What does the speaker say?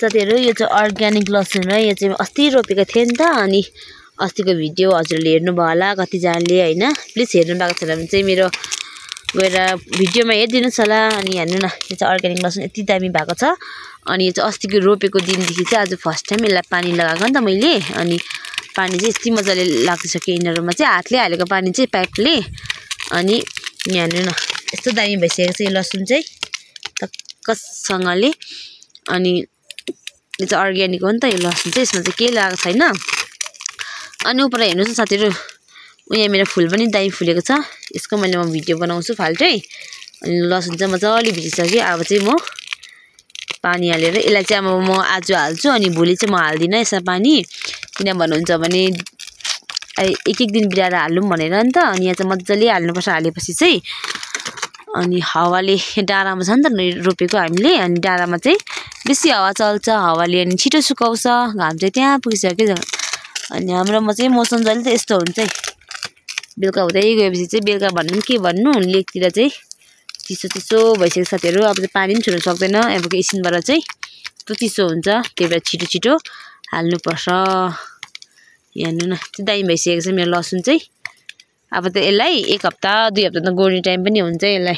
साथीहरु यो चाहिँ अर्ग्यानिक लसुन हो यो चाहिँ अस्ति रोपेको थिए नि त अनि अस्तिको भिडियो हजुरले हेर्नु भयो होला कति जनाले हैन प्लिज हेर्नु भएको छैन भने चाहिँ मेरो गएर भिडियोमा हेर्दिनुस् होला अनि हेर्नु न यो चाहिँ अर्ग्यानिक लसुन यति दामी भएको छ अनि यो चाहिँ अस्तिको रोपेको दिनदेखि चाहिँ आज फर्स्ट टाइम यसलाई पानी लगाएको नि त मैले अनि पानी चाहिँ यति मजाले लाग्दिसक्यो यिनीहरुमा चाहिँ हातले हालेको पानी चाहिँ पाइपले अनि हेर्नु न यस्तो दामी भइसकेको छ यो लसुन चाहिँ टक्कसँगले अनि यो चाहिँ अर्ग्यानिक हो नि त यो लसुन चाहिँ यसमा चाहिँ के लागेको छैन अनि उपर हेर्नुस् साथीहरु यहाँ मेरो फूल पनि दामी फुलेको छ यसको मैले म भिडियो बनाउँछु फाल्टै अनि लसुन चाहिँ मजाले भिजिसक्यो अब चाहिँ म पानी हालेर यसलाई चाहिँ अब म आज हाल्छु अनि भोलि चाहिँ म हाल्दिन यसमा पानी किन भन्नुहुन्छ भने एक दिन बिराएर हाल्नु भनेर नि त अनि यहाँ चाहिँ मजाले हाल्नुपर्छ हालेपछि चाहिँ अनि हावाले डाँडामा छ नि त रोपेको हामीले अनि डाँडामा चाहिँ बेसी हावा चल्छ हावाले अनि छिटो सुकाउँछ घाम चाहिँ त्यहाँ पुगिसक्यो अनि हाम्रोमा चाहिँ मौसम जहिले त यस्तो हुन्छ है बेलुका हुँदै गएपछि चाहिँ बेलुका भन्नु के भन्नु लेकतिर चाहिँ चिसो चिसो भइसक्यो साथीहरु अब चाहिँ पानी पनि छुन सक्दैन अब एकछिनबाट चाहिँ त्यो चिसो हुन्छ त्यही भएर छिटो छिटो हाल्नुपर्छ हेर्नु न त्यो दामी भइसकेको छ मेरो लसुन चाहिँ अब त यसलाई एक हप्ता दुई हप्ता त गोड्ने टाइम पनि हुन्छ यसलाई